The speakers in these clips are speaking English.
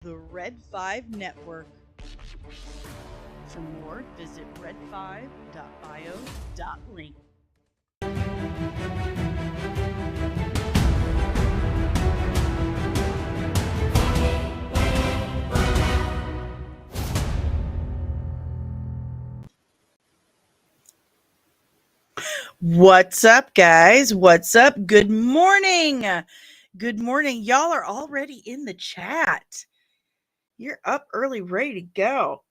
the Red 5 Network. For more, visit red5.bio.link. What's up, guys? What's up? Good morning. Good morning. Y'all are already in the chat. You're up early, ready to go.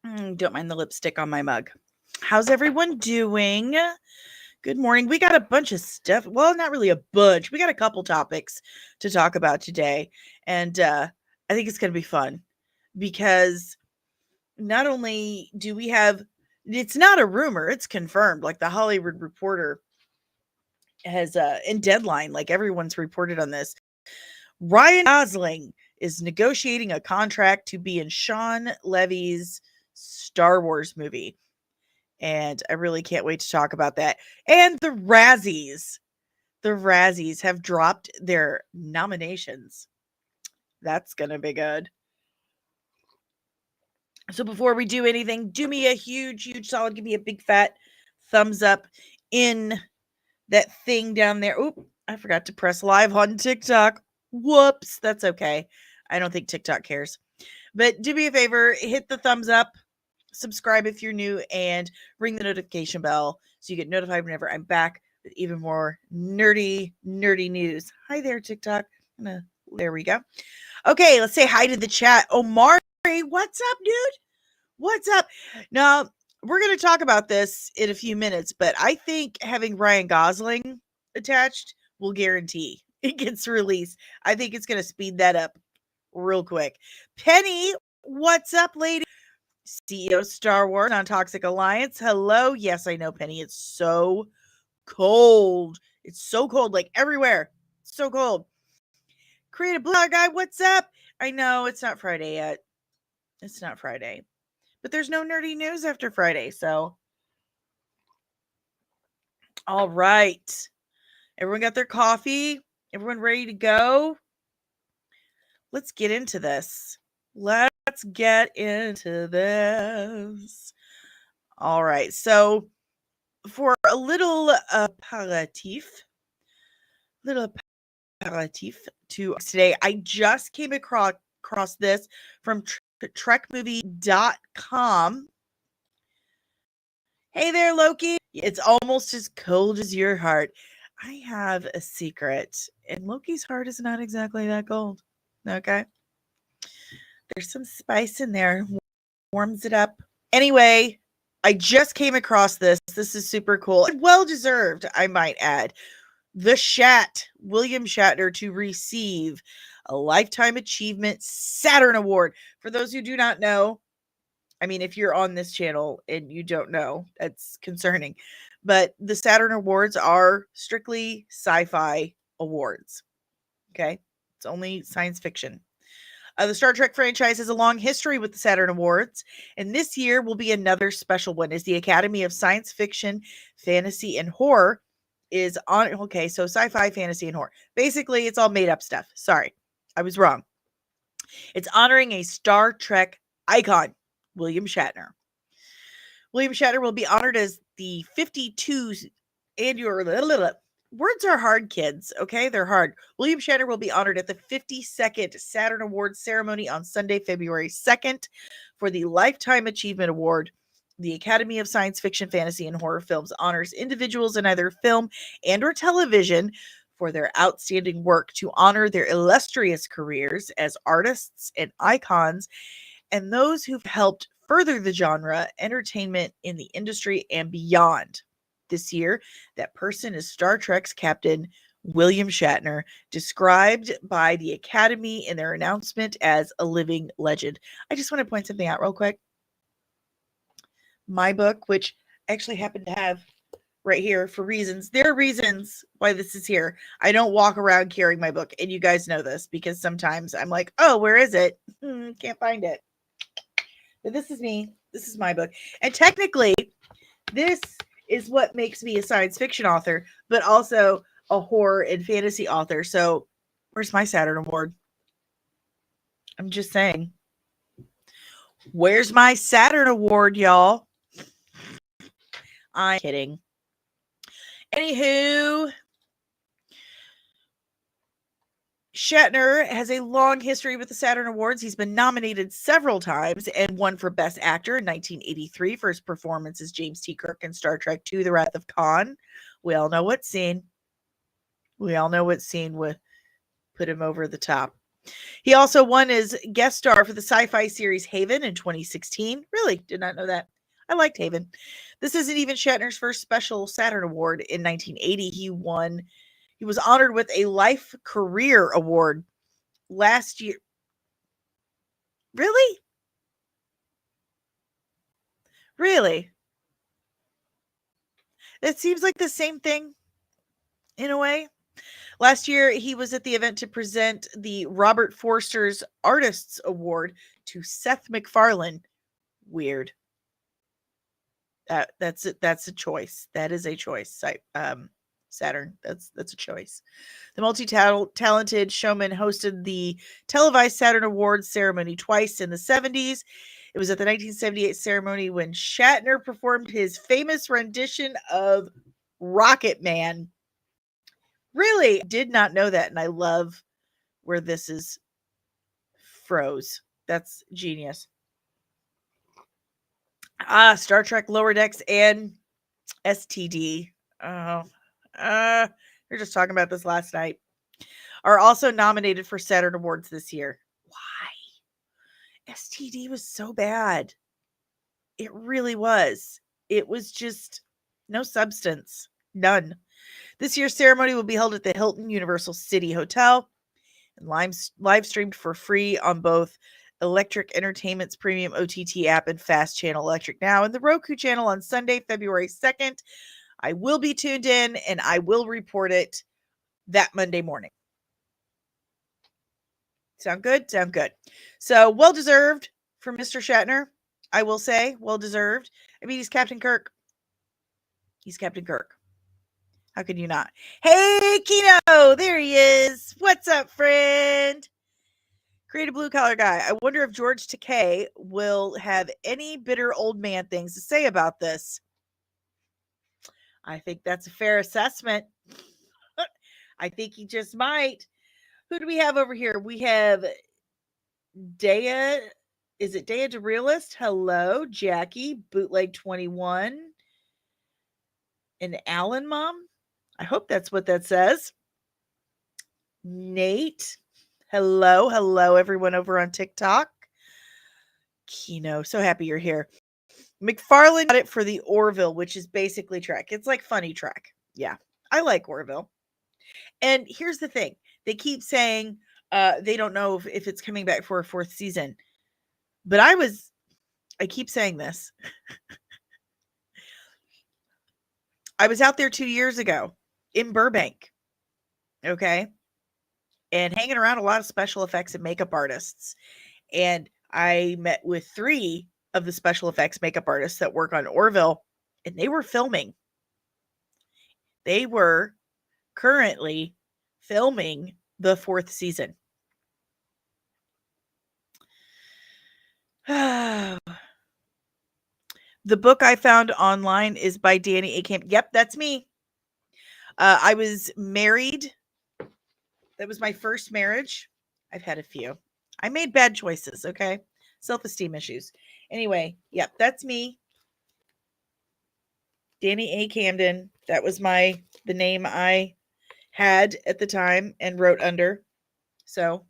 Don't mind the lipstick on my mug. How's everyone doing? Good morning. We got a bunch of stuff. Well, not really a bunch. We got a couple topics to talk about today. And I think it's going to be fun because not only do we have, it's not a rumor, it's confirmed. Like the Hollywood Reporter has, in Deadline, like everyone's reported on this. Ryan Gosling is negotiating a contract to be in Sean Levy's Star Wars movie. And I really can't wait to talk about that. And the RAZZIES. The RAZZIES have dropped their nominations. That's going to be good. So before we do anything, do me a huge solid. Give me a big fat thumbs up in that thing down there. Oop, I forgot to press live on TikTok. Whoops, that's okay. I don't think TikTok cares. But do me a favor, hit the thumbs up, subscribe if you're new, and ring the notification bell so you get notified whenever I'm back with even more nerdy news. Hi there, TikTok. There we go. Okay, let's say hi to the chat. Omari, what's up, dude? What's up? Now, we're going to talk about this in a few minutes, but I think having Ryan Gosling attached will guarantee it gets released. I think it's going to speed that up real quick. Penny, what's up, lady? CEO Star Wars on Toxic Alliance. Hello. Yes, I know, Penny. It's so cold. It's so cold, like everywhere. It's so cold. Creative Blog Guy, what's up? I know it's not Friday yet. It's not Friday. But there's no nerdy news after Friday, so. All right. Everyone got their coffee? Everyone ready to go? Let's get into this. Let's get into this. All right. So, for a little aperitif to today, I just came across this from trekmovie.com. Hey there, Loki. It's almost as cold as your heart. I have a secret, and Loki's heart is not exactly that cold. Okay? There's some spice in there. Warms it up. Anyway, I just came across this. This is super cool. Well deserved, I might add. William Shatner, to receive a Lifetime Achievement Saturn Award. For those who do not know, I mean, if you're on this channel and you don't know, that's concerning. But the Saturn Awards are strictly sci-fi awards. Okay? It's only science fiction. The Star Trek franchise has a long history with the Saturn Awards, and this year will be another special one as the Academy of Science Fiction, Fantasy, and Horror is on. Okay, so sci-fi, fantasy, and horror. Basically, it's all made up stuff. Sorry, I was wrong. It's honoring a Star Trek icon, William Shatner. William Shatner will be honored as the 52 annual. Words are hard, kids. Okay, they're hard. William Shatner will be honored at the 52nd Saturn Awards ceremony on Sunday, February 2nd, for the Lifetime Achievement Award. The Academy of Science Fiction, Fantasy, and Horror Films honors individuals in either film and or television for their outstanding work to honor their illustrious careers as artists and icons, and those who've helped further the genre, entertainment in the industry, and beyond. This year, that person is Star Trek's Captain William Shatner, described by the Academy in their announcement as a living legend. I just want to point something out real quick. My book, which I actually happen to have right here for reasons. There are reasons why this is here. I don't walk around carrying my book, and you guys know this because sometimes I'm like, oh, where is it? Can't find it. But this is me. This is my book. And technically, this is what makes me a science fiction author, but also a horror and fantasy author. So where's my Saturn Award? I'm just saying. Where's my Saturn award, y'all? I'm kidding. Anywho, Shatner has a long history with the Saturn Awards. He's been nominated several times and won for Best Actor in 1983 for his performance as James T. Kirk in Star Trek II, The Wrath of Khan. We all know what scene. Would put him over the top. He also won his guest star for the sci-fi series Haven in 2016. Really? Did not know that. I liked Haven. This isn't even Shatner's first special Saturn Award. In 1980, he was honored with a Life Career Award last year. Really? Really? It seems like the same thing in a way. Last year, he was at the event to present the Robert Forster's Artists Award to Seth MacFarlane. Weird. That's a choice. That is a choice. Saturn. That's a choice. The multi-talented showman hosted the televised Saturn Awards ceremony twice in the 70s. It was at the 1978 ceremony when Shatner performed his famous rendition of Rocket Man. Really? Did not know that, and I love where this is froze. That's genius. Star Trek Lower Decks and STD. Oh, we were just talking about this last night. Are also nominated for Saturn Awards this year. Why? STD was so bad. It really was. It was just no substance. None. This year's ceremony will be held at the Hilton Universal City Hotel and live streamed for free on both Electric Entertainment's premium OTT app and Fast Channel Electric Now and the Roku channel on Sunday, February 2nd. I will be tuned in and I will report it that Monday morning. Sound good? Sound good. So well deserved for Mr. Shatner. I will say well deserved. I mean, he's Captain Kirk. He's Captain Kirk. How could you not? Hey, Kino, there he is. What's up, friend? Creative blue collar guy. I wonder if George Takei will have any bitter old man things to say about this. I think that's a fair assessment. I think he just might. Who do we have over here? We have Dea. Is it Dea the Realist? Hello, Jackie, Bootleg 21, and Alan Mom. I hope that's what that says. Nate. Hello, everyone over on TikTok. Kino, so happy you're here. MacFarlane got it for the Orville, which is basically Trek. It's like funny Trek. Yeah, I like Orville. And here's the thing. They keep saying they don't know if it's coming back for a fourth season. But I keep saying this. I was out there 2 years ago in Burbank. Okay. And hanging around a lot of special effects and makeup artists. And I met with 3 of the special effects makeup artists that work on Orville, and they were filming. They were currently filming the 4th season. The book I found online is by Danny A. Camp. Yep, that's me. I was married. That was my first marriage. I've had a few. I made bad choices, okay? Self-esteem issues. Anyway, yep, that's me. Danny A. Camden. That was the name I had at the time and wrote under. So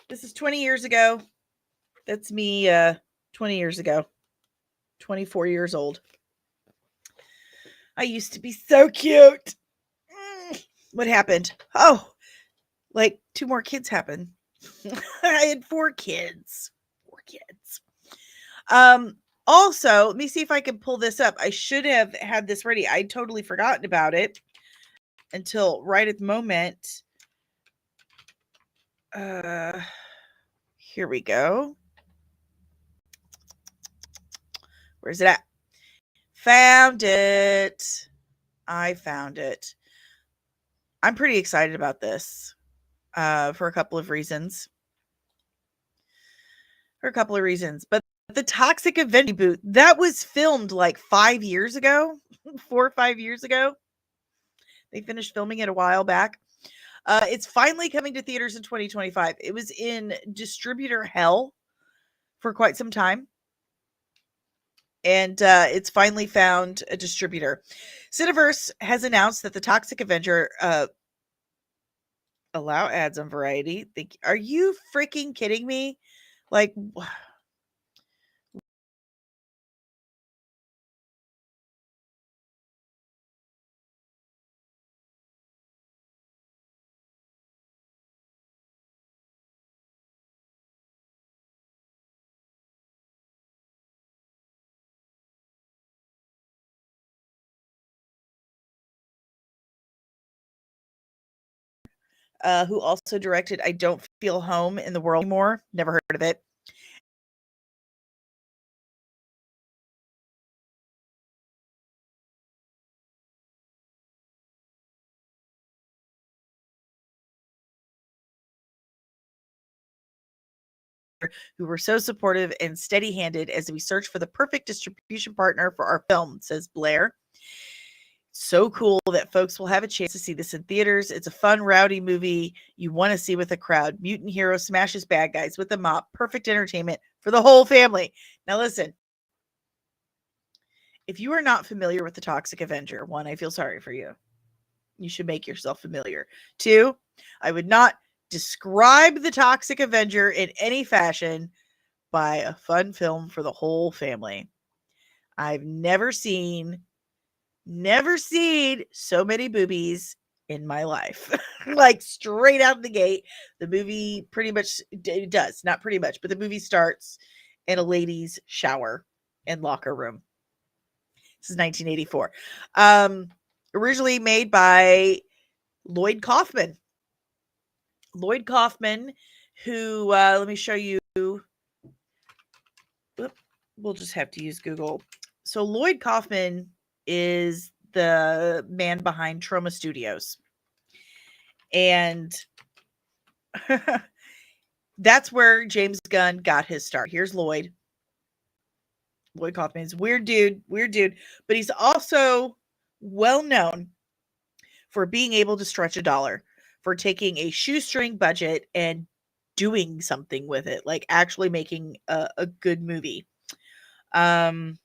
this is 20 years ago. That's me 20 years ago. 24 years old. I used to be so cute. What happened? Oh, like 2 more kids happened. I had 4 kids. 4 kids. Also, let me see if I can pull this up. I should have had this ready. I'd totally forgotten about it until right at the moment. Here we go. Where's it at? Found it. I found it. I'm pretty excited about this for a couple of reasons. for a couple of reasons. But the Toxic Avenger reboot, that was filmed like 5 years ago, 4 or 5 years ago. They finished filming it a while back. It's finally coming to theaters in 2025. It was in distributor hell for quite some time. And it's finally found a distributor. Cineverse has announced that the Toxic Avenger allow ads on Variety. Are you freaking kidding me? Like, who also directed I Don't Feel Home in the World Anymore. Never heard of it. Who were so supportive and steady handed as we search for the perfect distribution partner for our film, says Blair. So cool that folks will have a chance to see this in theaters. It's a fun, rowdy movie you want to see with a crowd. Mutant hero smashes bad guys with a mop. Perfect entertainment for the whole family. Now, listen, if you are not familiar with the Toxic Avenger, one, I feel sorry for you. You should make yourself familiar. Two, I would not describe the Toxic Avenger in any fashion by a fun film for the whole family. I've never seen so many boobies in my life. Like straight out the gate, the movie pretty much it does, not pretty much, but the movie starts in a lady's shower and locker room. This is 1984. Originally made by Lloyd Kaufman. Lloyd Kaufman, who let me show you. We'll just have to use Google. So Lloyd Kaufman is the man behind Trauma Studios. And that's where James Gunn got his start. Here's Lloyd. Lloyd Kaufman is weird dude, but he's also well known for being able to stretch a dollar, for taking a shoestring budget and doing something with it, like actually making a good movie. I'm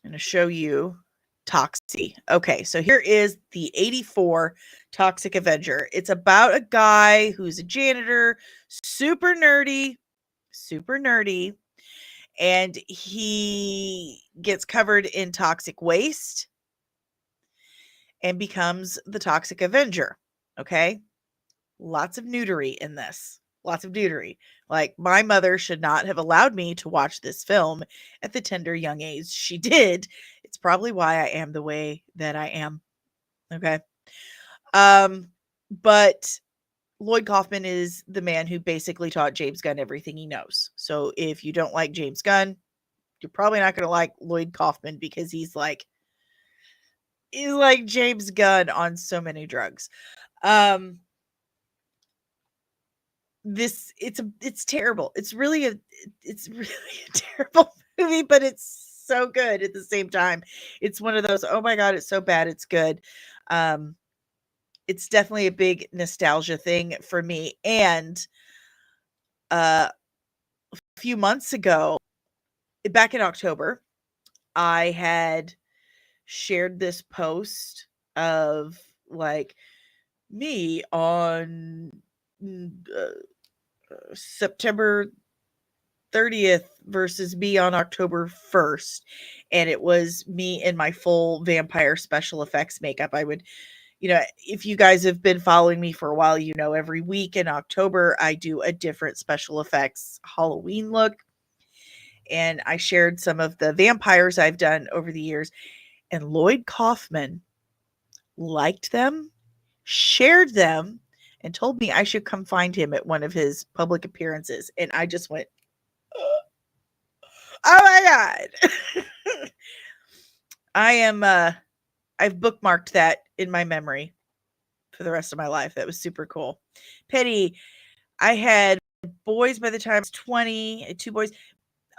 going to show you Toxie. Okay, so here is the 84 Toxic Avenger. It's about a guy who's a janitor, super nerdy, and he gets covered in toxic waste and becomes the Toxic Avenger. Okay? Lots of nudity in this. Lots of nudity. Like, my mother should not have allowed me to watch this film at the tender young age she did. It's probably why I am the way that I am. Okay. But Lloyd Kaufman is the man who basically taught James Gunn everything he knows. So if you don't like James Gunn, you're probably not going to like Lloyd Kaufman because he's like James Gunn on so many drugs. It's terrible. It's really a terrible movie, but it's so good at the same time. It's one of those, oh my god, it's so bad, it's good. It's definitely a big nostalgia thing for me. And a few months ago, back in October, I had shared this post of like me on September 30th versus me on October 1st. And it was me in my full vampire special effects makeup. I would, if you guys have been following me for a while, every week in October, I do a different special effects Halloween look. And I shared some of the vampires I've done over the years. And Lloyd Kaufman liked them, shared them, and told me I should come find him at one of his public appearances. And I just went, oh my god. I've bookmarked that in my memory for the rest of my life. That was super cool. Penny, I had boys by the time I was 20. I had 2 boys.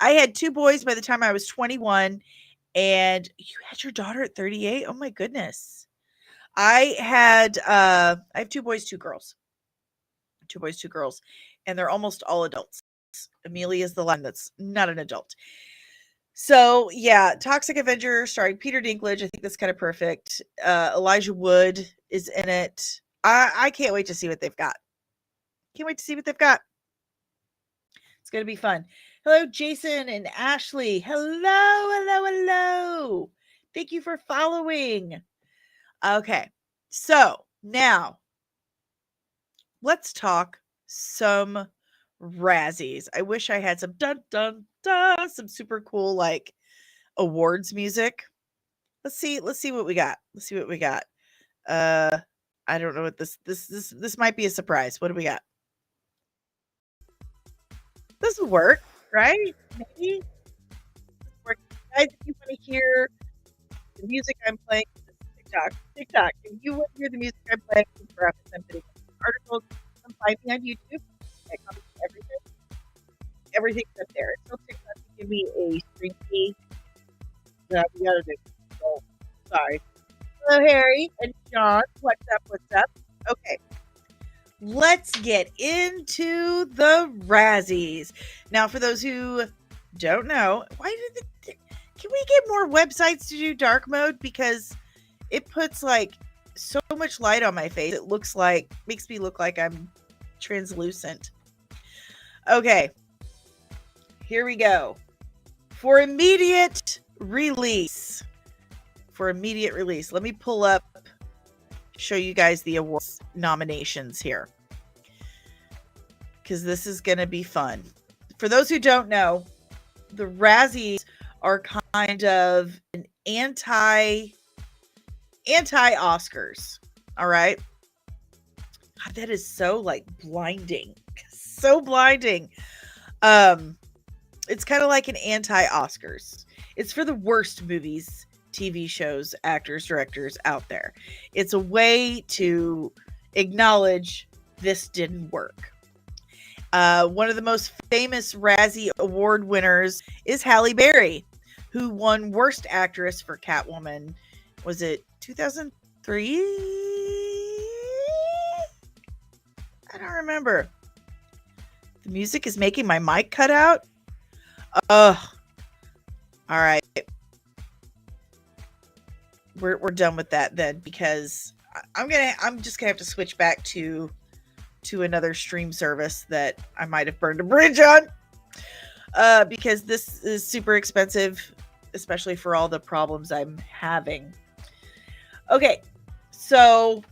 I had 2 boys by the time I was 21, and you had your daughter at 38? Oh my goodness. I have 2 boys, 2 girls. 2 boys, 2 girls, and they're almost all adults. Amelia is the one that's not an adult. So, yeah, Toxic Avenger starring Peter Dinklage. I think that's kind of perfect. Elijah Wood is in it. I can't wait to see what they've got. Can't wait to see what they've got. It's going to be fun. Hello, Jason and Ashley. Hello. Thank you for following. Okay, so now let's talk some Razzies. I wish I had some dun dun dun, some super cool like awards music. Let's see what we got. Let's see what we got. I don't know what this might be a surprise. What do we got? This will work, right? Maybe work. Guys, if you want to hear the music I'm playing, TikTok. If you want to hear the music I'm playing, graphics I'm putting in articles, come find me on YouTube. I comment everything. Everything's up there. Until TikTok can give me a stream fee. No, we gotta do. So, sorry. Hello, Harry and John. What's up? Okay. Let's get into the Razzies. Now, for those who don't know, can we get more websites to do dark mode? Because it puts like so much light on my face. It makes me look like I'm translucent. Okay. Here we go. For immediate release. Let me pull up, show you guys the awards nominations here, because this is going to be fun. For those who don't know, the Razzies are kind of an anti-Oscars. All right. God, that is so like blinding. So blinding. It's kind of like an anti-Oscars. It's for the worst movies, TV shows, actors, directors out there. It's a way to acknowledge this didn't work. One of the most famous Razzie Award winners is Halle Berry, who won Worst Actress for Catwoman. Was it 2003? I don't remember. The music is making my mic cut out. Ugh. All right. We're done with that then, because I'm just gonna have to switch back to another stream service that I might have burned a bridge on. Because this is super expensive, especially for all the problems I'm having. Okay, so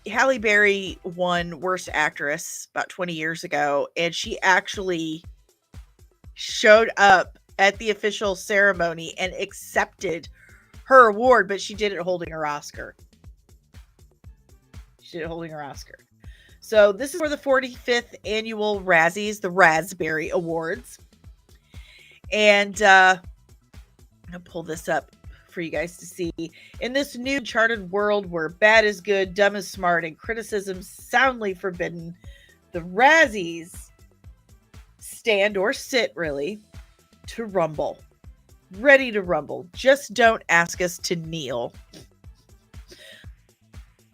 Halle Berry won Worst Actress about 20 years ago, and she actually showed up at the official ceremony and accepted her award, but she did it holding her Oscar. So this is for the 45th annual Razzies, the Raspberry Awards. And I'm going to pull this up for you guys to see. In this new uncharted world where bad is good, dumb is smart, and criticism soundly forbidden, the Razzies stand or sit, really, to rumble. Ready to rumble. Just don't ask us to kneel.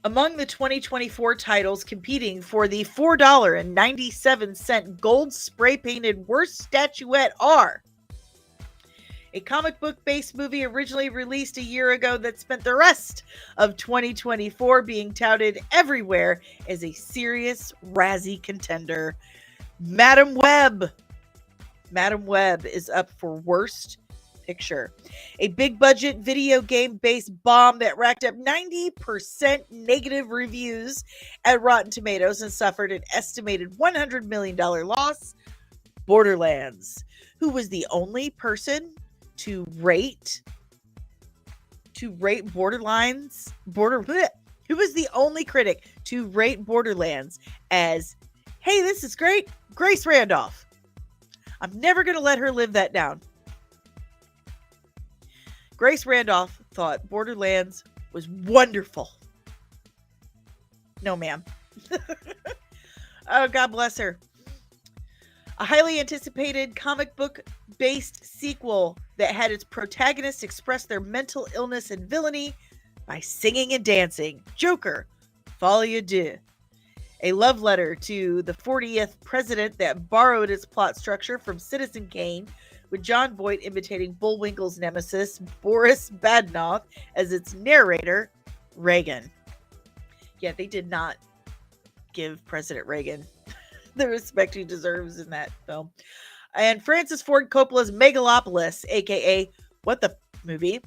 Among the 2024 titles competing for the $4.97 gold spray-painted worst statuette are a comic book-based movie originally released a year ago that spent the rest of 2024 being touted everywhere as a serious Razzie contender, Madam Web. Madam Web is up for Worst Picture. A big-budget video game-based bomb that racked up 90% negative reviews at Rotten Tomatoes and suffered an estimated $100 million loss. Borderlands, who was the only person to rate Borderlands, who was the only critic to rate Borderlands as, hey, this is great, Grace Randolph. I'm never going to let her live that down. Grace Randolph thought Borderlands was wonderful. No, ma'am. Oh, God bless her. A highly anticipated comic book based sequel that had its protagonists express their mental illness and villainy by singing and dancing. Joker, Folie à Deux. A love letter to the 40th president that borrowed its plot structure from Citizen Kane, with John Voight imitating Bullwinkle's nemesis, Boris Badenoch, as its narrator, Reagan. Yeah, they did not give President Reagan the respect he deserves in that film. And Francis Ford Coppola's Megalopolis, aka What the Movie,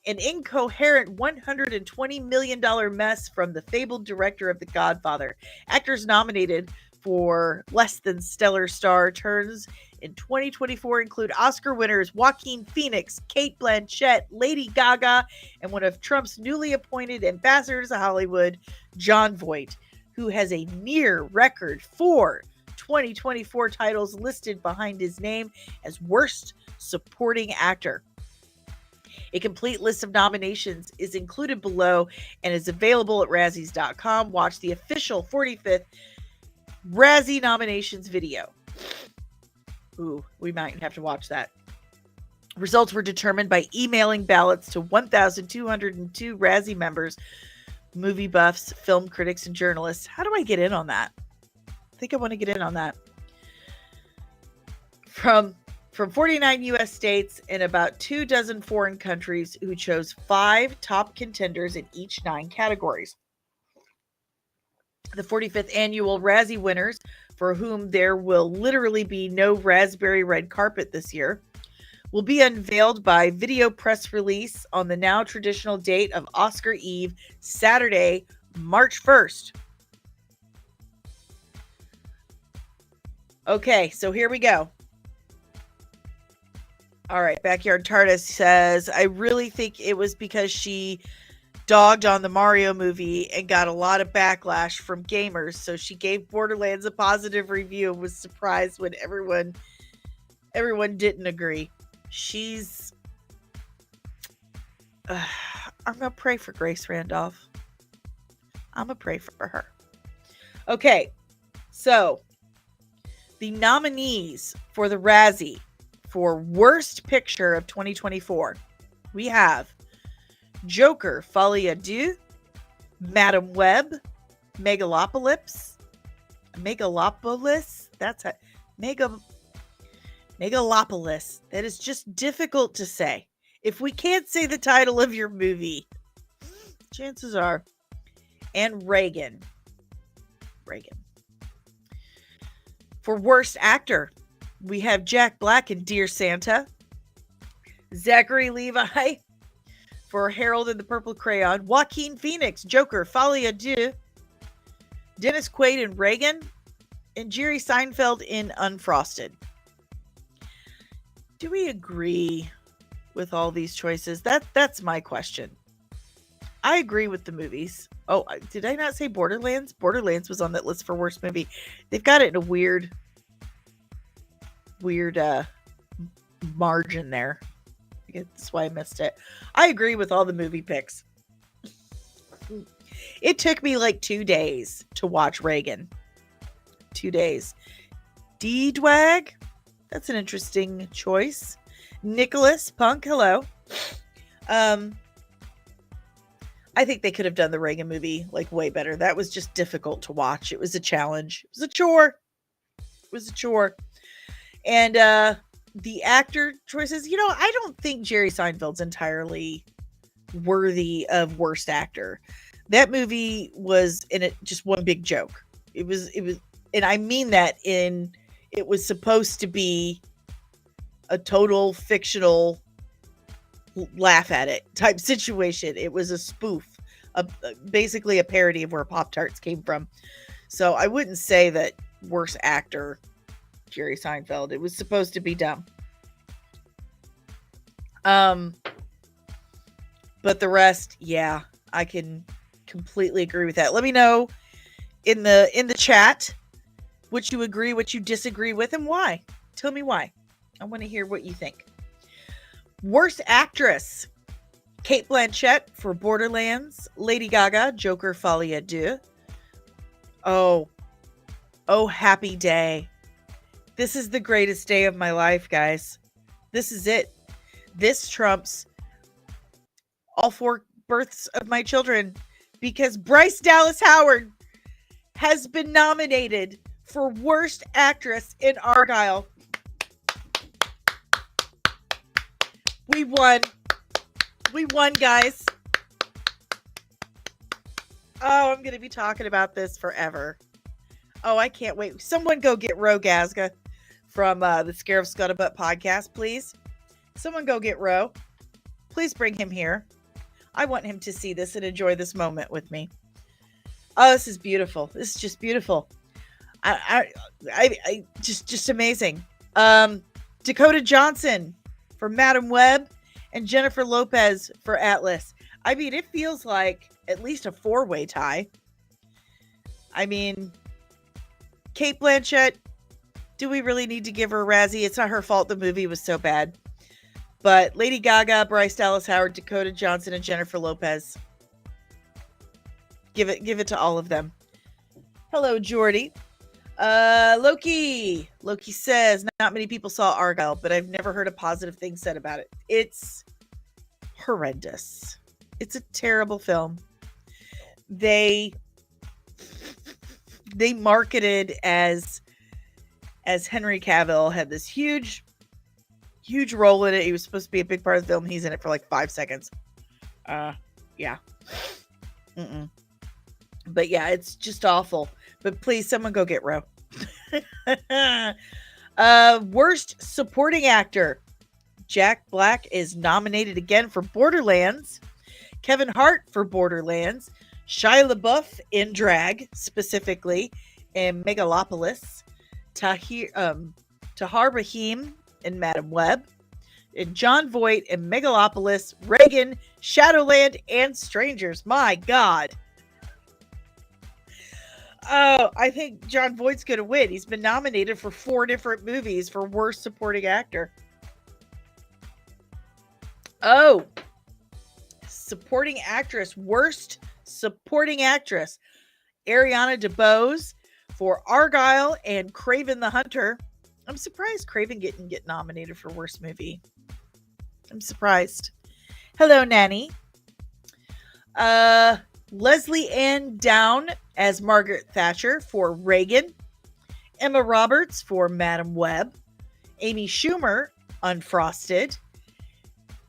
an incoherent $120 million mess from the fabled director of The Godfather. Actors nominated for less than stellar star turns in 2024 include Oscar winners Joaquin Phoenix, Cate Blanchett, Lady Gaga, and one of Trump's newly appointed ambassadors to Hollywood, John Voight, who has a near record 4 2024 titles listed behind his name as Worst Supporting Actor. A complete list of nominations is included below and is available at razzies.com. Watch the official 45th Razzie nominations video. Ooh, we might have to watch that. Results were determined by emailing ballots to 1,202 Razzie members, movie buffs, film critics, and journalists. How do I get in on that? I think I want to get in on that. From 49 U.S. states and about 24 foreign countries who chose 5 top contenders in each 9 categories. The 45th annual Razzie winners, for whom there will literally be no raspberry red carpet this year, will be unveiled by video press release on the now traditional date of Oscar Eve, Saturday, March 1st. Okay, so here we go. All right, Backyard TARDIS says, I really think it was because she dogged on the Mario movie and got a lot of backlash from gamers, so she gave Borderlands a positive review and was surprised when everyone didn't agree. She's... I'm going to pray for Grace Randolph. I'm going to pray for her. Okay, so the nominees for the Razzie for Worst Picture of 2024, we have Joker, Folie à Deux, Madam Web, Megalopolis, that's a Megalopolis. That is just difficult to say. If we can't say the title of your movie, chances are, and Reagan. For Worst Actor, we have Jack Black in Dear Santa, Zachary Levi for Harold and the Purple Crayon, Joaquin Phoenix, Joker, Folie à Deux, Dennis Quaid in Reagan, and Jerry Seinfeld in Unfrosted. Do we agree with all these choices? That's my question. I agree with the movies. Oh, did I not say Borderlands? Borderlands was on that list for worst movie. They've got it in a weird margin there. I guess that's why I missed it. I agree with all the movie picks. It took me like 2 days to watch Reagan. 2 days. D-Dwag? That's an interesting choice. Nicholas Punk, hello. I think they could have done the Reagan movie like way better. That was just difficult to watch. It was a challenge. It was a chore. And the actor choices, I don't think Jerry Seinfeld's entirely worthy of worst actor. That movie was in it just one big joke. It was, and I mean that it was supposed to be a total fictional laugh at it type situation. It was a spoof, basically a parody of where Pop-Tarts came from. So I wouldn't say that worst actor Jerry Seinfeld. It was supposed to be dumb. But the rest, yeah, I can completely agree with that. Let me know in the chat what you agree, what you disagree with, and why. Tell me why. I want to hear what you think. Worst actress: Cate Blanchett for Borderlands, Lady Gaga, Joker, Folie à Deux. Oh, Oh, happy day. This is the greatest day of my life, guys. This is it. This trumps all 4 births of my children because Bryce Dallas Howard has been nominated for Worst Actress in Argylle. We won. We won, guys. Oh, I'm going to be talking about this forever. Oh, I can't wait. Someone go get Ro Gazga from the Scare of Scuttlebutt podcast, please. Someone go get Ro. Please bring him here. I want him to see this and enjoy this moment with me. Oh, this is beautiful. This is just beautiful. I just amazing. Dakota Johnson for Madam Web and Jennifer Lopez for Atlas. I mean, it feels like at least a 4-way tie. I mean, Cate Blanchett, do we really need to give her a Razzie? It's not her fault the movie was so bad. But Lady Gaga, Bryce Dallas Howard, Dakota Johnson, and Jennifer Lopez. Give it to all of them. Hello, Jordy. Loki. Loki says, not many people saw Argylle, but I've never heard a positive thing said about it. It's horrendous. It's a terrible film. They marketed as Henry Cavill had this huge role in it. He was supposed to be a big part of the film. He's in it for like 5 seconds. Yeah. But yeah, it's just awful. But please, someone go get Ro. Worst supporting actor. Jack Black is nominated again for Borderlands. Kevin Hart for Borderlands. Shia LaBeouf in drag, specifically, in Megalopolis. Tahar Rahim in Madam Web. And John Voight in Megalopolis, Reagan, Shadowland, and Strangers. My God. Oh, I think John Voight's going to win. He's been nominated for 4 different movies for Worst Supporting Actor. Oh, supporting actress. Worst supporting actress. Ariana DeBose for Argylle and Craven the Hunter. I'm surprised Craven didn't get nominated for Worst Movie. I'm surprised. Hello, Nanny. Leslie Ann Down as Margaret Thatcher for Reagan. Emma Roberts for Madam Web. Amy Schumer, Unfrosted.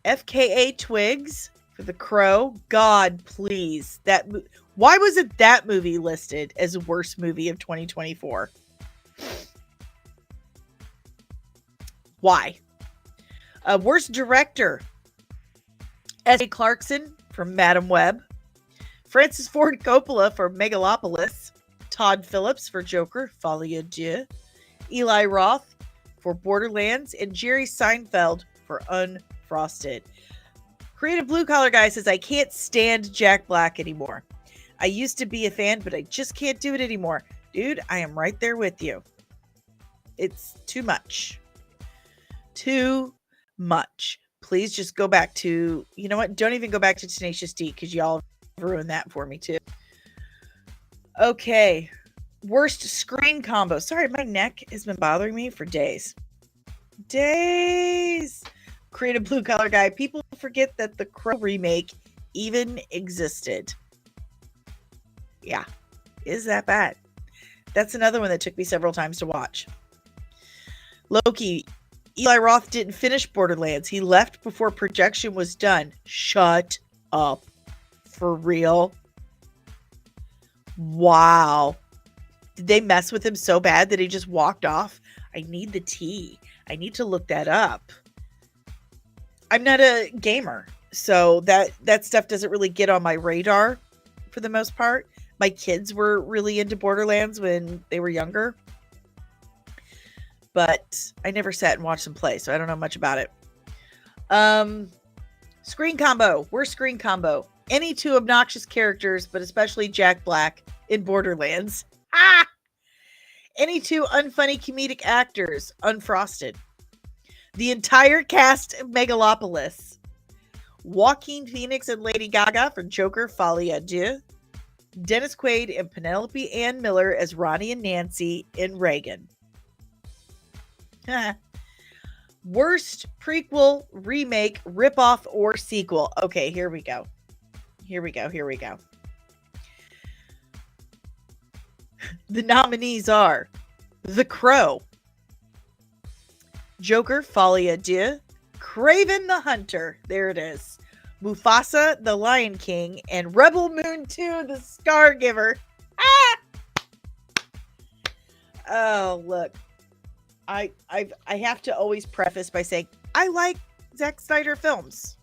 FKA Twigs for The Crow. God, please. Why wasn't that movie listed as worst movie of 2024? Why? Worst director. S.A. Clarkson for Madam Web. Francis Ford Coppola for Megalopolis. Todd Phillips for Joker, Folie à Deux. Eli Roth for Borderlands. And Jerry Seinfeld for Unfrosted. Creative Blue Collar Guy says, I can't stand Jack Black anymore. I used to be a fan, but I just can't do it anymore. Dude, I am right there with you. It's too much. Too much. Please just go back to, you know what? Don't even go back to Tenacious D because y'all ruined that for me too. Okay. Worst screen combo. Sorry, my neck has been bothering me for days. Creative Blue Collar Guy. People forget that the Crow remake even existed. Yeah. Is that bad? That's another one that took me several times to watch. Loki. Eli Roth didn't finish Borderlands. He left before projection was done. Shut up. For real? Wow. Did they mess with him so bad that he just walked off? I need the tea. I need to look that up. I'm not a gamer, so that stuff doesn't really get on my radar for the most part. My kids were really into Borderlands when they were younger, but I never sat and watched them play, so I don't know much about it. Screen combo. Worst screen combo. Any 2 obnoxious characters, but especially Jack Black in Borderlands. Any 2 unfunny comedic actors. Unfrosted. The entire cast of Megalopolis. Joaquin Phoenix and Lady Gaga for Joker, Folie à Deux. Dennis Quaid and Penelope Ann Miller as Ronnie and Nancy in Reagan. Worst prequel, remake, ripoff, or sequel. Okay, here we go. Here we go. The nominees are The Crow, Joker, Folie à Deux, Craven the Hunter, there it is, Mufasa, The Lion King, and Rebel Moon 2, The Scargiver. Ah! Oh, look. I have to always preface by saying I like Zack Snyder films.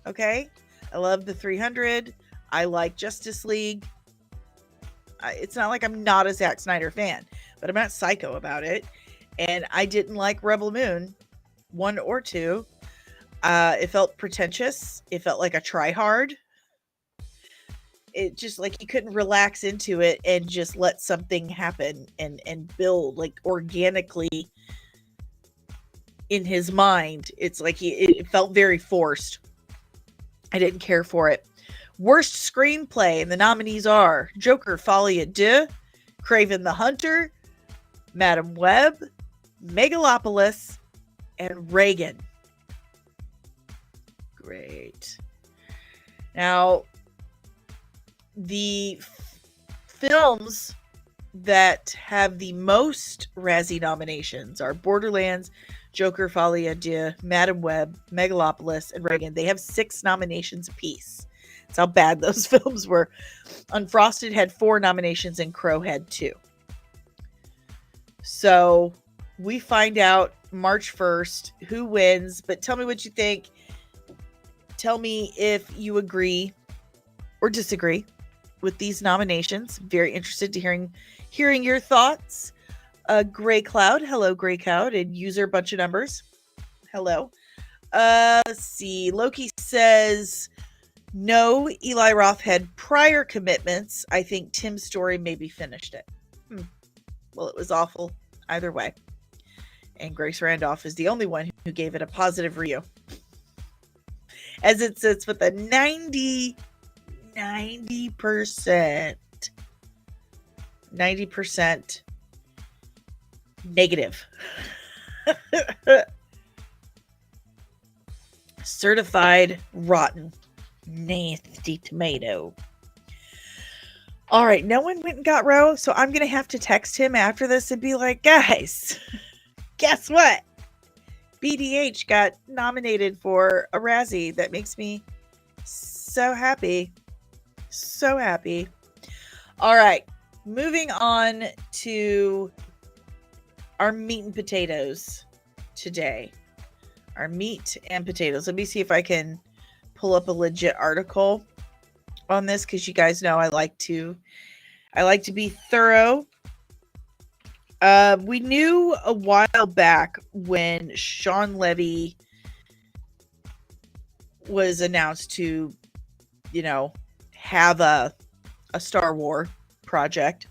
Okay? I love the 300. I like Justice League. It's not like I'm not a Zack Snyder fan, but I'm not psycho about it. And I didn't like Rebel Moon 1 or 2. It felt pretentious. It felt like a try hard. It just like he couldn't relax into it and just let something happen and build like organically in his mind. It's like it felt very forced. I didn't care for it. Worst screenplay, and the nominees are Joker, Folie à Deux, Craven the Hunter, Madam Web, Megalopolis, and Reagan. Great. Now, the films that have the most Razzie nominations are Borderlands, Joker, Folie à Deux, Madam Web, Megalopolis, and Reagan. They have 6 nominations apiece. That's how bad those films were. Unfrosted had 4 nominations and Crow had 2. So we find out March 1st who wins, but tell me what you think. Tell me if you agree or disagree with these nominations. Very interested to hearing your thoughts. Gray Cloud, hello Gray Cloud, and user bunch of numbers. Hello. Let's see. Loki says no. Eli Roth had prior commitments. I think Tim Story maybe finished it. Well, it was awful either way. And Grace Randolph is the only one who gave it a positive review. As it sits with a 90% negative. Certified rotten. Nasty tomato. All right, no one went and got Roe, so I'm going to have to text him after this and be like, guys, guess what? BDH got nominated for a Razzie. That makes me so happy. So happy. All right, moving on to our meat and potatoes today. Our meat and potatoes. Let me see if I can pull up a legit article on this, because you guys know I like to be thorough. We knew a while back when Sean Levy was announced to, have a Star Wars project.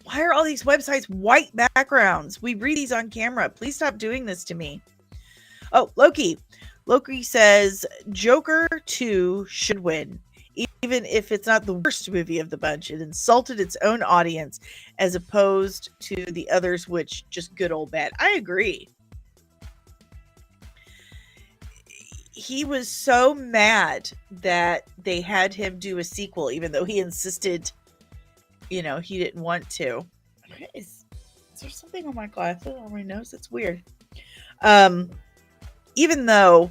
Why are all these websites white backgrounds? We read these on camera. Please stop doing this to me. Oh, Loki. Loki says Joker 2 should win. Even if it's not the worst movie of the bunch, it insulted its own audience as opposed to the others, which just good old bad. I agree. He was so mad that they had him do a sequel, even though he insisted, he didn't want to. Is there something on my glasses on my nose? That's weird. Even though,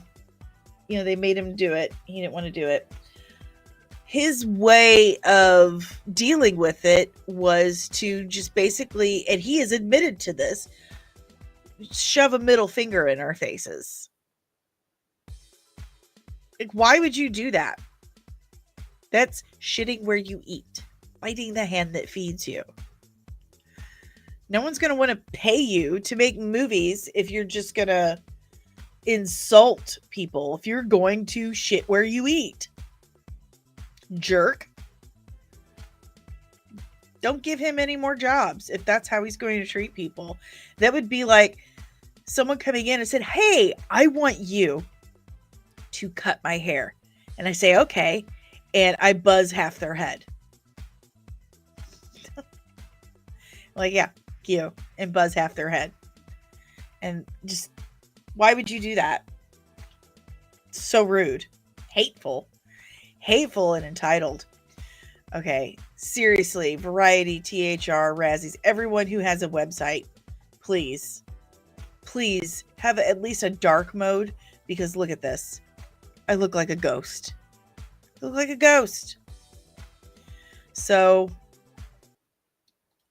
they made him do it, he didn't want to do it. His way of dealing with it was to just basically, and he has admitted to this, shove a middle finger in our faces. Like, why would you do that? That's shitting where you eat, biting the hand that feeds you. No one's going to want to pay you to make movies if you're just going to insult people, if you're going to shit where you eat. Jerk. Don't give him any more jobs if that's how he's going to treat people. That would be like someone coming in and said, hey, I want you to cut my hair. And I say, okay. And I buzz half their head. Like, yeah, you and buzz half their head. And just, why would you do that? So rude, hateful, and entitled. Okay, seriously, Variety, THR, Razzies, everyone who has a website, please have at least a dark mode, because look at this. I look like a ghost. So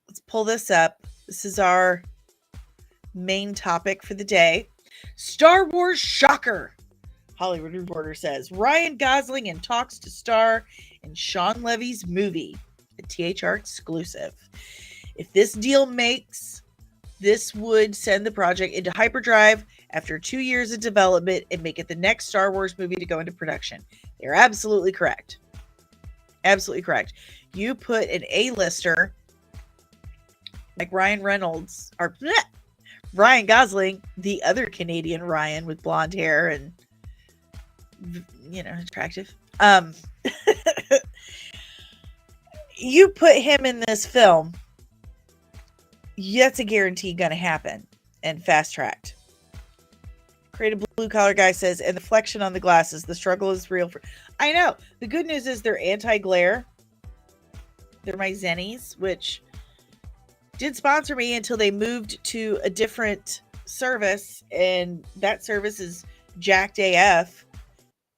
let's pull this up. This is our main topic for the day. Star Wars shocker. Hollywood Reporter says Ryan Gosling in talks to star in Sean Levy's movie, a THR exclusive. If this deal makes, this would send the project into hyperdrive after 2 years of development and make it the next Star Wars movie to go into production. They're absolutely correct. Absolutely correct. You put an A-lister like Ryan Reynolds, or Ryan Gosling, the other Canadian Ryan with blonde hair and, you know, attractive. You put him in this film, that's a guarantee gonna happen, and fast tracked. Creative Blue Collar Guy says, and the flexion on the glasses, the struggle is real. I know. The good news is they're anti-glare. They're my Zennies, which did sponsor me until they moved to a different service, and that service is jacked AF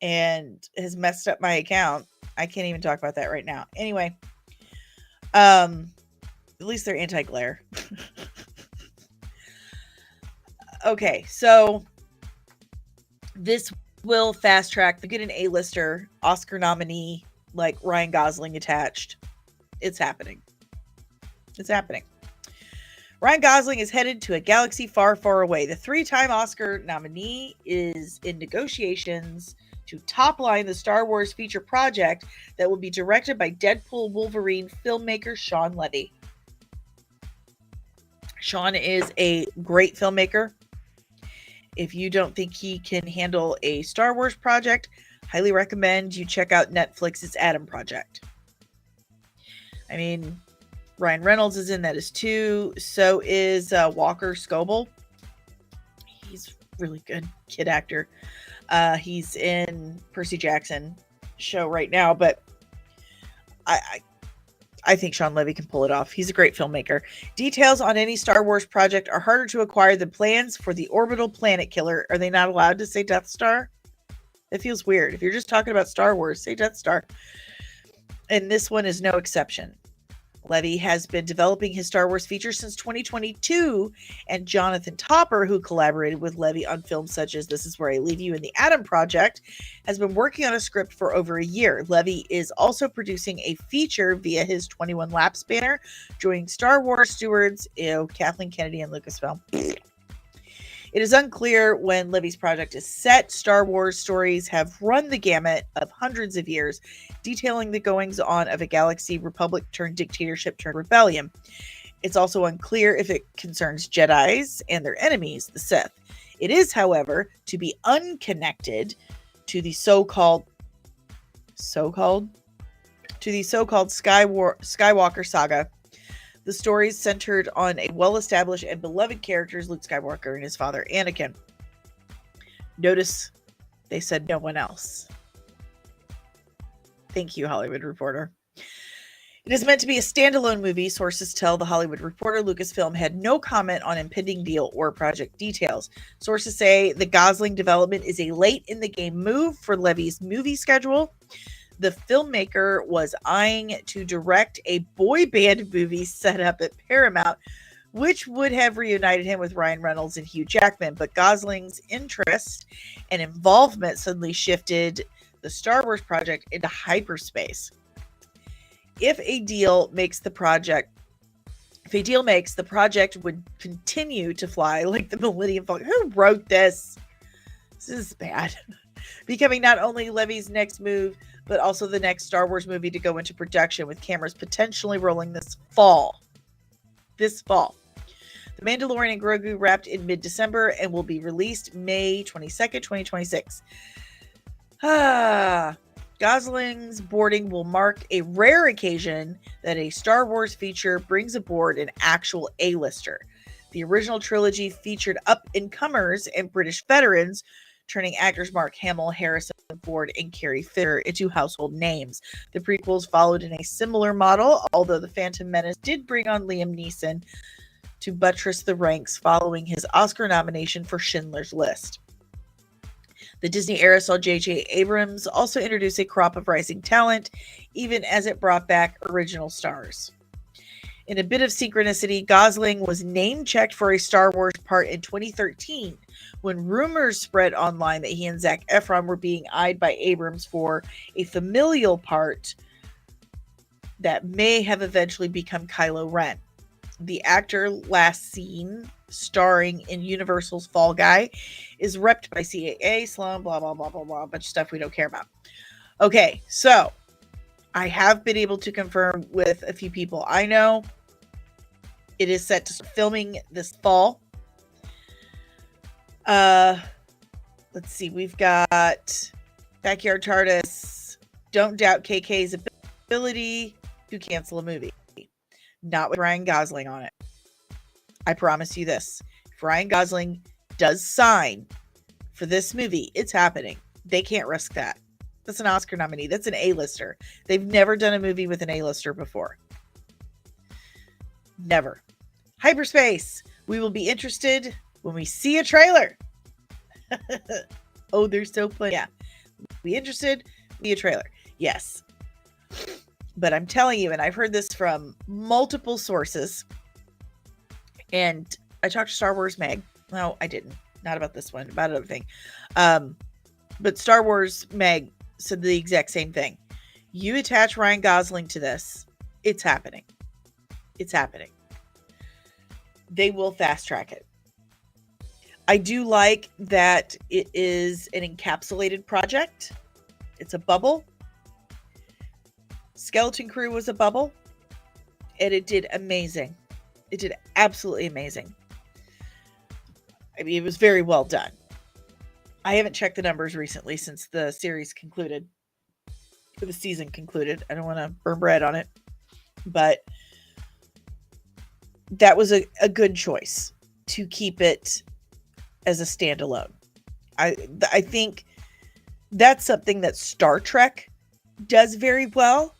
and has messed up my account. I can't even talk about that right now. Anyway, at least they're anti-glare. Okay, so this will fast track the good and A-lister Oscar nominee, like Ryan Gosling attached. It's happening. Ryan Gosling is headed to a galaxy far, far away. The 3-time Oscar nominee is in negotiations to top-line the Star Wars feature project that will be directed by Deadpool Wolverine filmmaker Sean Levy. Sean is a great filmmaker. If you don't think he can handle a Star Wars project, highly recommend you check out Netflix's Adam Project. I mean, Ryan Reynolds is in that as too. So is Walker Scobell. He's really good kid actor. He's in Percy Jackson show right now, but I think Sean Levy can pull it off. He's a great filmmaker. Details on any Star Wars project are harder to acquire than plans for the orbital planet killer. Are they not allowed to say Death Star? It feels weird. If you're just talking about Star Wars, say Death Star. And this one is no exception. Levy has been developing his Star Wars feature since 2022, and Jonathan Topper, who collaborated with Levy on films such as This Is Where I Leave You and The Adam Project, has been working on a script for over a year. Levy is also producing a feature via his 21 Laps banner, joining Star Wars stewards, Kathleen Kennedy and Lucasfilm. It is unclear when Levy's project is set. Star Wars stories have run the gamut of hundreds of years, detailing the goings-on of a galaxy republic turned dictatorship turned rebellion. It's also unclear if it concerns Jedis and their enemies, the Sith. It is, however, to be unconnected to the so-called Skywalker saga. The stories centered on a well-established and beloved characters, Luke Skywalker and his father, Anakin. Notice they said no one else. Thank you, Hollywood Reporter. It is meant to be a standalone movie. Sources tell The Hollywood Reporter Lucasfilm had no comment on impending deal or project details. Sources say the Gosling development is a late-in-the-game move for Levy's movie schedule. The filmmaker was eyeing to direct a boy band movie set up at Paramount, which would have reunited him with Ryan Reynolds and Hugh Jackman. But Gosling's interest and involvement suddenly shifted the Star Wars project into hyperspace. If a deal makes, the project would continue to fly like the Millennium Falcon. Who wrote this? This is bad. Becoming not only Levy's next move, but also the next Star Wars movie to go into production, with cameras potentially rolling this fall. The Mandalorian and Grogu wrapped in mid-December and will be released May 22nd, 2026. Gosling Gosling's boarding will mark a rare occasion that a Star Wars feature brings aboard an actual A-lister. The original trilogy featured up-and-comers and British veterans, turning actors Mark Hamill, Harrison Ford, and Carrie Fisher into household names. The prequels followed in a similar model, although The Phantom Menace did bring on Liam Neeson to buttress the ranks following his Oscar nomination for Schindler's List. The Disney era saw J.J. Abrams also introduce a crop of rising talent, even as it brought back original stars. In a bit of synchronicity, Gosling was name-checked for a Star Wars part in 2013 when rumors spread online that he and Zac Efron were being eyed by Abrams for a familial part that may have eventually become Kylo Ren. The actor last seen starring in Universal's Fall Guy is repped by CAA, Slum, blah, blah, blah, blah, blah, a bunch of stuff we don't care about. Okay, so I have been able to confirm with a few people I know. It is set to start filming this fall. Let's see. We've got Backyard TARDIS. Don't doubt KK's ability to cancel a movie. Not with Ryan Gosling on it. I promise you this. If Ryan Gosling does sign for this movie, it's happening. They can't risk that. That's an Oscar nominee. That's an A-lister. They've never done a movie with an A-lister before. Never. Hyperspace. We will be interested when we see a trailer. Oh, they're so funny. Yeah. Be interested, be a trailer. Yes. But I'm telling you, and I've heard this from multiple sources, and I talked to Star Wars Meg. No, I didn't. Not about this one, about another thing. But Star Wars Meg said the exact same thing. You attach Ryan Gosling to this, it's happening. It's happening. They will fast track it. I do like that it is an encapsulated project. It's a bubble. Skeleton Crew was a bubble, and it did amazing. It did absolutely amazing. I mean, it was very well done. I haven't checked the numbers recently since the series concluded. The season concluded. I don't want to burn bread on it. But that was a good choice to keep it as a standalone. I think that's something that Star Trek does very well,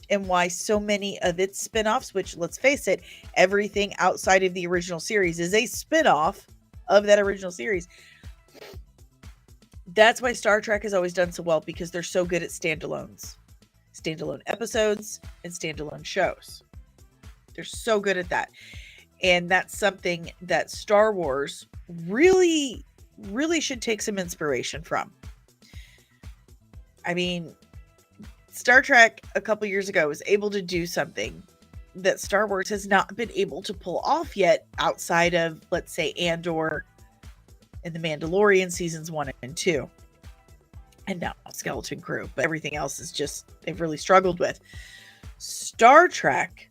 and why so many of its spin-offs, which, let's face it, everything outside of the original series is a spin-off of that original series. That's why Star Trek has always done so well, because they're so good at standalones. Standalone episodes and standalone shows. They're so good at that. And that's something that Star Wars really, really should take some inspiration from. I mean, Star Trek a couple years ago was able to do something that Star Wars has not been able to pull off yet, outside of, let's say, Andor and The Mandalorian seasons 1 and 2. And now Skeleton Crew. But everything else is just, they've really struggled with. Star Trek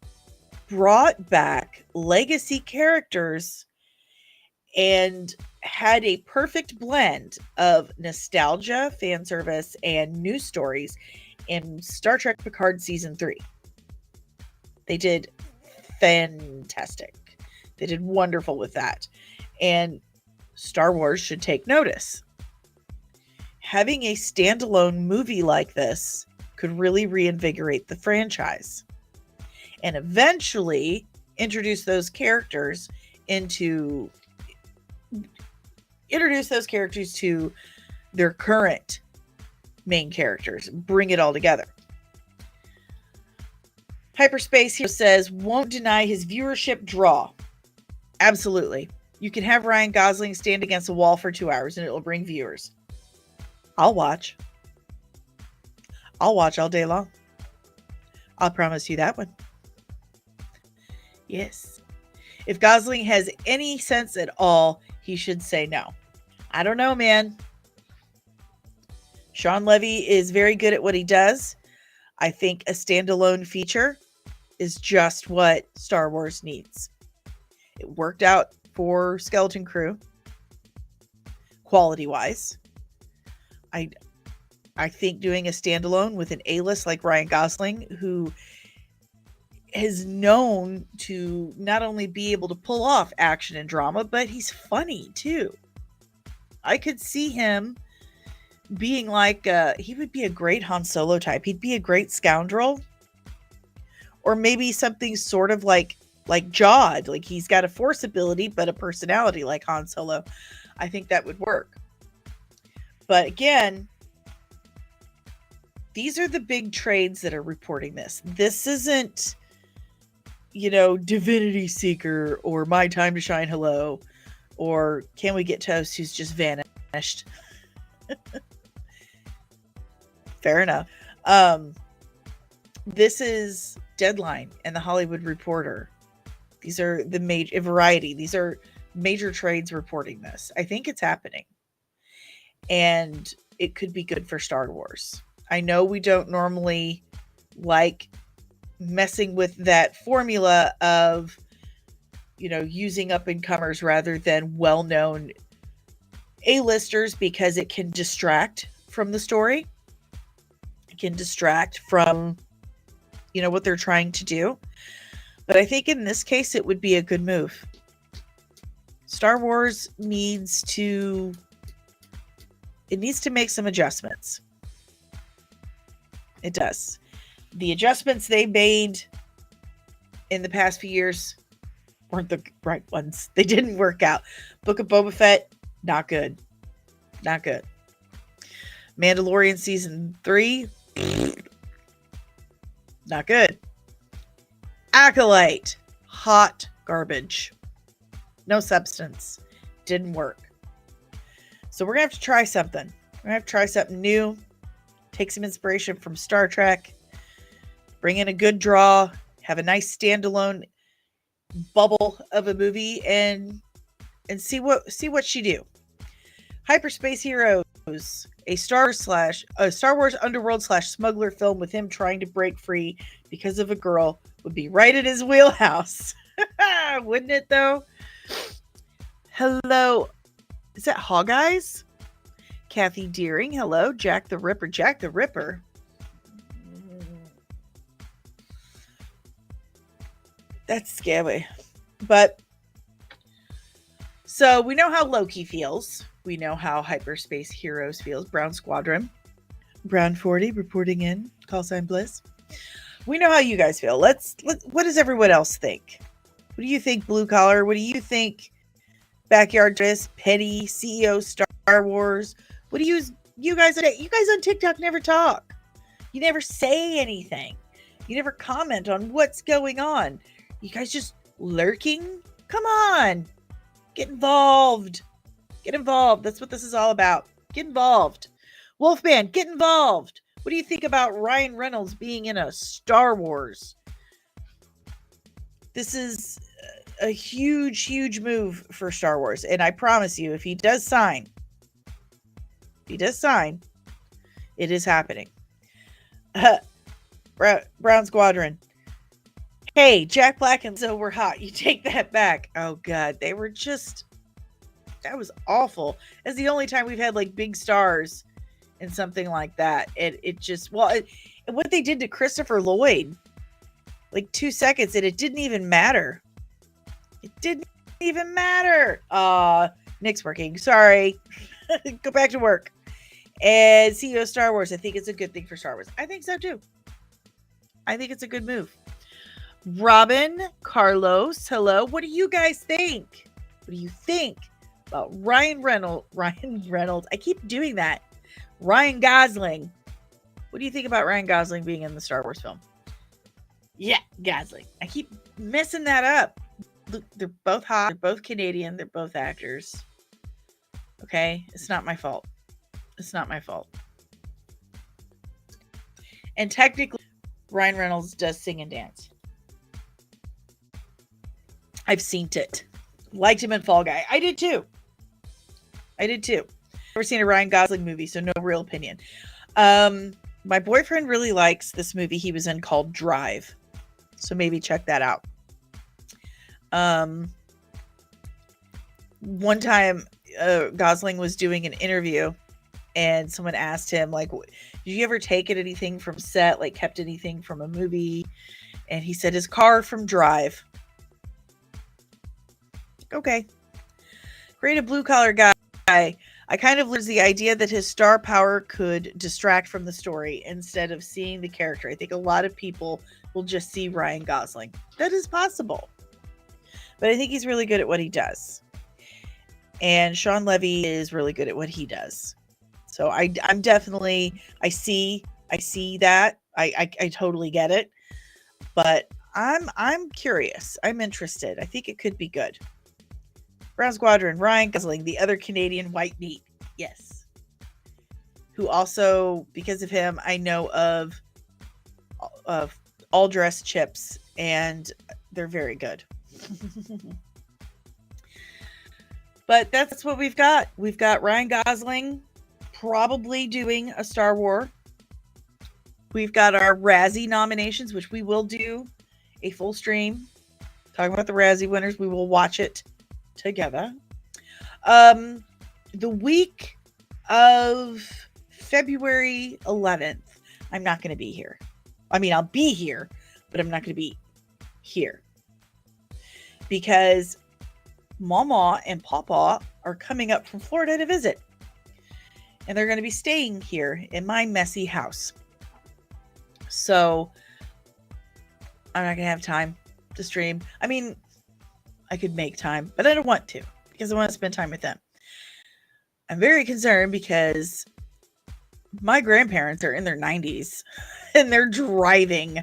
brought back legacy characters and had a perfect blend of nostalgia, fan service, and news stories in Star Trek Picard Season 3. They did fantastic. They did wonderful with that. And Star Wars should take notice. Having a standalone movie like this could really reinvigorate the franchise and eventually introduce those characters to their current main characters, bring it all together. Hyperspace here says, won't deny his viewership draw. Absolutely. You can have Ryan Gosling stand against a wall for 2 hours and it will bring viewers. I'll watch. I'll watch all day long. I'll promise you that one. Yes. If Gosling has any sense at all, he should say no. I don't know, man. Sean Levy is very good at what he does. I think a standalone feature is just what Star Wars needs. It worked out for Skeleton Crew, quality-wise. I I think doing a standalone with an A-list like Ryan Gosling, who is known to not only be able to pull off action and drama, but he's funny too. I could see him being like, he would be a great Han Solo type. He'd be a great scoundrel. Or maybe something sort of like Jawed. Like he's got a force ability, but a personality like Han Solo. I think that would work. But again, these are the big trades that are reporting this. This isn't, Divinity Seeker or My Time to Shine Hello or Can We Get Toast who's just vanished. Fair enough. This is Deadline and The Hollywood Reporter. These are the major Variety. These are major trades reporting this. I think it's happening. And it could be good for Star Wars. I know we don't normally like messing with that formula of, using up and comers rather than well-known A-listers because it can distract from the story. It can distract from, what they're trying to do. But I think in this case, it would be a good move. Star Wars needs to make some adjustments. It does. The adjustments they made in the past few years weren't the right ones. They didn't work out. Book of Boba Fett, not good. Not good. Mandalorian season 3, not good. Acolyte, hot garbage. No substance. Didn't work. So we're going to have to try something. We're going to have to try something new. Take some inspiration from Star Trek. Bring in a good draw. Have a nice standalone bubble of a movie and see what she do. Hyperspace Heroes, a Star Wars underworld / smuggler film with him trying to break free because of a girl would be right in his wheelhouse. Wouldn't it though? Hello. Is that Hog Eyes? Kathy Deering. Hello. Jack the Ripper. Jack the Ripper. That's scary. But so we know how Loki feels. We know how Hyperspace Heroes feels. Brown Squadron. Brown 40 reporting in. Call sign Bliss. We know how you guys feel. Let's what does everyone else think? What do you think, Blue Collar? What do you think, Backyard Dress, Petty, CEO Star Wars? What do you guys on TikTok never talk. You never say anything. You never comment on what's going on. You guys just lurking? Come on. Get involved. Get involved. That's what this is all about. Get involved. Wolfman, get involved. What do you think about Ryan Reynolds being in a Star Wars? This is a huge, huge move for Star Wars. And I promise you, if he does sign, it is happening. Brown Squadron. Hey, Jack Black and So We're Hot. You take that back. Oh, God. That was awful. It's the only time we've had like big stars in something like that. And what they did to Christopher Lloyd, like 2 seconds, and it didn't even matter. It didn't even matter. Nick's working. Sorry. Go back to work. And CEO Star Wars. I think it's a good thing for Star Wars. I think so too. I think it's a good move. Robin, Carlos, hello. What do you guys think? What do you think about Ryan Reynolds? I keep doing that. Ryan Gosling. What do you think about Ryan Gosling being in the Star Wars film? Yeah, Gosling. I keep messing that up. Look, they're both hot. They're both Canadian. They're both actors. Okay? It's not my fault. It's not my fault. And technically, Ryan Reynolds does sing and dance. I've seen it. Liked him in Fall Guy. I did too. Never seen a Ryan Gosling movie, so no real opinion. My boyfriend really likes this movie he was in called Drive. So maybe check that out. One time, Gosling was doing an interview and someone asked him, like, did you ever take anything from set, like kept anything from a movie? And he said his car from Drive. Okay. Creative blue collar guy. I kind of lose the idea that his star power could distract from the story instead of seeing the character. I think a lot of people will just see Ryan Gosling. That is possible. But I think he's really good at what he does. And Sean Levy is really good at what he does. So I'm definitely, I see that. I totally get it. But I'm curious. I'm interested. I think it could be good. Brown Squadron, Ryan Gosling, the other Canadian white meat. Yes. Who also, because of him, I know of All Dressed Chips, and they're very good. But that's what we've got. We've got Ryan Gosling probably doing a Star Wars. We've got our Razzie nominations, which we will do a full stream talking about the Razzie winners. We will watch it together. The week of February 11th, I'm not going to be here. I mean, I'll be here, but I'm not going to be here because Mama and Papa are coming up from Florida to visit, and they're going to be staying here in my messy house. So I'm not going to have time to stream. I mean, I could make time, but I don't want to because I want to spend time with them. I'm very concerned because my grandparents are in their 90s and they're driving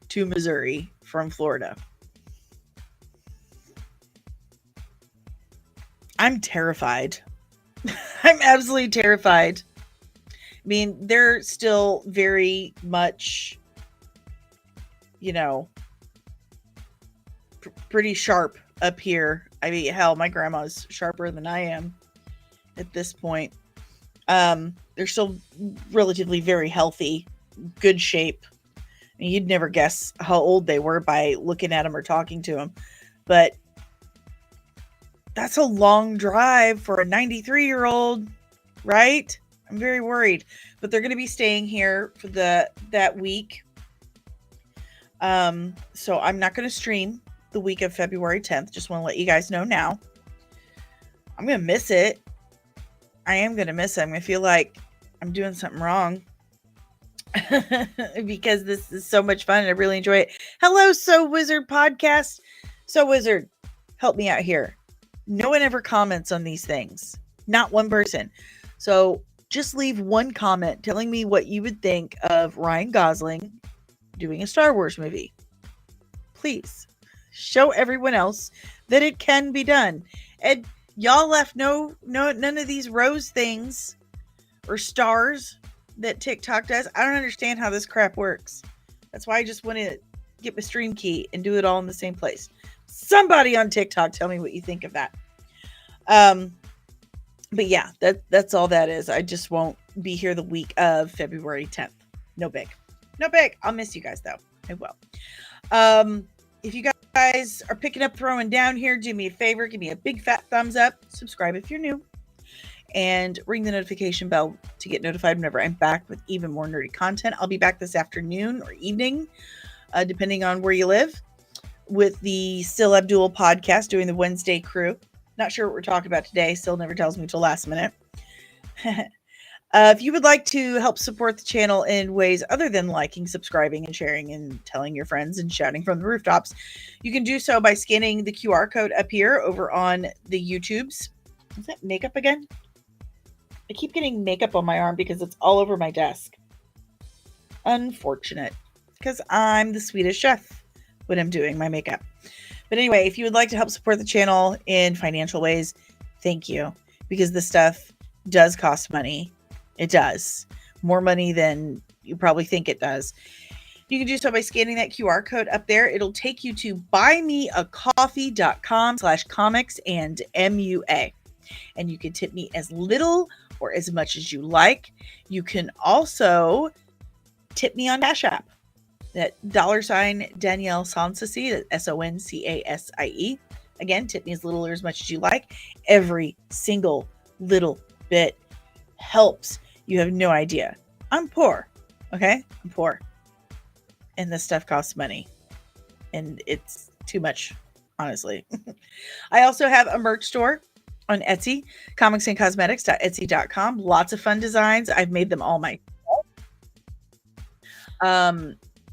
to Missouri from Florida. I'm terrified. I'm absolutely terrified. I mean, they're still very much, pretty sharp up here. I mean, hell, my grandma's sharper than I am at this point. They're still relatively very healthy, good shape. I mean, you'd never guess how old they were by looking at them or talking to them. But that's a long drive for a 93-year-old, right? I'm very worried. But they're going to be staying here for that week. So I'm not going to stream the week of February 10th. Just want to let you guys know now. I'm going to miss it. I am going to miss it. I'm going to feel like I'm doing something wrong because this is so much fun and I really enjoy it. Hello, So Wizard podcast. So Wizard, help me out here. No one ever comments on these things. Not one person. So just leave one comment telling me what you would think of Ryan Gosling doing a Star Wars movie. Please show everyone else that it can be done. And y'all left none of these rose things or stars that TikTok does. I don't understand how this crap works. That's why I just want to get my stream key and do it all in the same place. Somebody on TikTok tell me what you think of that. But yeah, that's all that is. I just won't be here the week of February 10th. No big. I'll miss you guys though. I will. If you guys are picking up, throwing down here, do me a favor, give me a big fat thumbs up, subscribe if you're new, and ring the notification bell to get notified whenever I'm back with even more nerdy content. I'll be back this afternoon or evening, depending on where you live, with the Still Abdul podcast, doing the Wednesday crew. Not sure what we're talking about today. Still never tells me till last minute. If you would like to help support the channel in ways other than liking, subscribing, and sharing, and telling your friends and shouting from the rooftops, you can do so by scanning the QR code up here over on the YouTubes. Is that makeup again? I keep getting makeup on my arm because it's all over my desk. Unfortunate, because I'm the Swedish chef when I'm doing my makeup. But anyway, if you would like to help support the channel in financial ways, thank you. Because this stuff does cost money. It does. More money than you probably think it does. You can do so by scanning that QR code up there. It'll take you to buymeacoffee.com/comicsandmua. And you can tip me as little or as much as you like. You can also tip me on Cash App. That $sign DanielleSoncasie, that's SONCASIE. Again, tip me as little or as much as you like. Every single little bit helps. You have no idea. I'm poor. Okay? I'm poor. And this stuff costs money. And it's too much, honestly. I also have a merch store on Etsy, comicsandcosmetics.etsy.com. Lots of fun designs. I've made them all myself.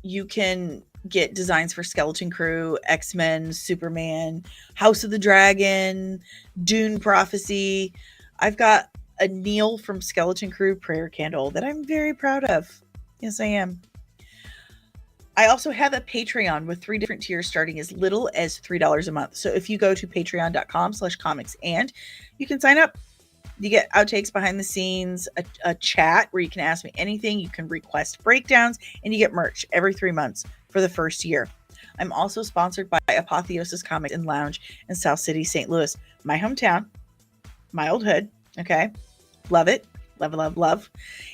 You can get designs for Skeleton Crew, X-Men, Superman, House of the Dragon, Dune Prophecy. I've got a Neil from Skeleton Crew prayer candle that I'm very proud of. Yes, I am. I also have a Patreon with 3 different tiers starting as little as $3 a month. So if you go to patreon.com/comics and you can sign up. You get outtakes, behind the scenes, a chat where you can ask me anything. You can request breakdowns, and you get merch every 3 months for the first year. I'm also sponsored by Apotheosis Comics and Lounge in South City, St. Louis, my hometown, my old hood. Okay. Love it. Love, love, love.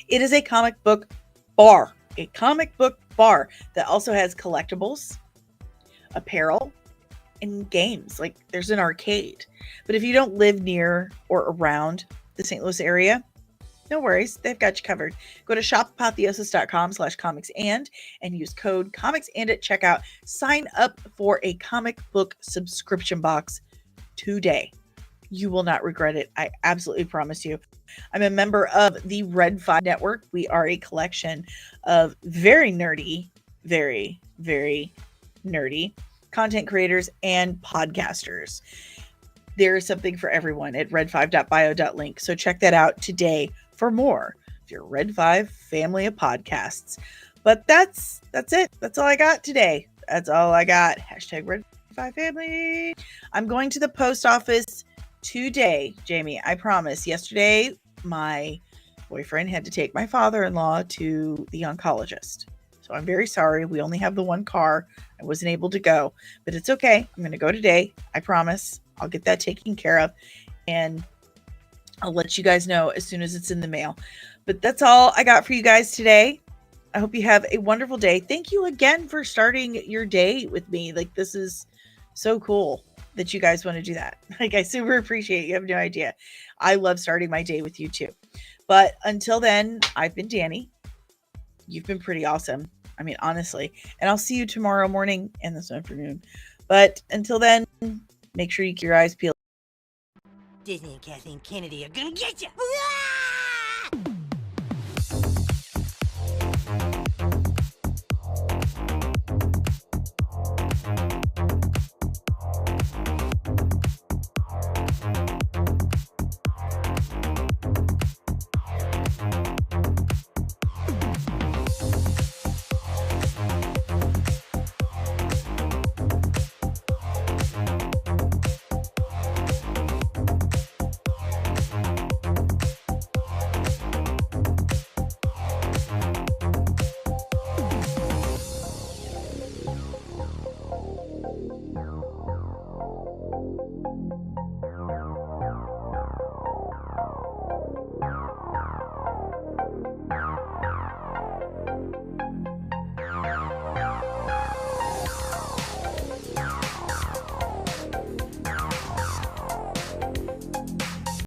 It is a comic book bar, that also has collectibles, apparel, and games. Like there's an arcade. But if you don't live near or around the St. Louis area, no worries. They've got you covered. Go to shopapotheosis.com/comicsand and use code comicsand at checkout. Sign up for a comic book subscription box today. You will not regret it. I absolutely promise you. I'm a member of the Red 5 Network. We are a collection of very nerdy, very, very nerdy content creators and podcasters. There is something for everyone at red5.bio.link. So check that out today for more of your Red 5 family of podcasts. But that's it. That's all I got today. That's all I got. Hashtag Red 5 family. I'm going to the post office today, Jamie. I promise. Yesterday, my boyfriend had to take my father-in-law to the oncologist. So I'm very sorry. We only have the one car. I wasn't able to go, but it's okay. I'm going to go today. I promise. I'll get that taken care of, and I'll let you guys know as soon as it's in the mail. But that's all I got for you guys today. I hope you have a wonderful day. Thank you again for starting your day with me. Like, this is so cool that you guys want to do that. Like, I super appreciate it. You have no idea. I love starting my day with you too. But until then, I've been Danny. You've been pretty awesome. I mean, honestly. And I'll see you tomorrow morning and this afternoon. But until then, make sure you keep your eyes peeled. Disney and Kathleen Kennedy are gonna get you!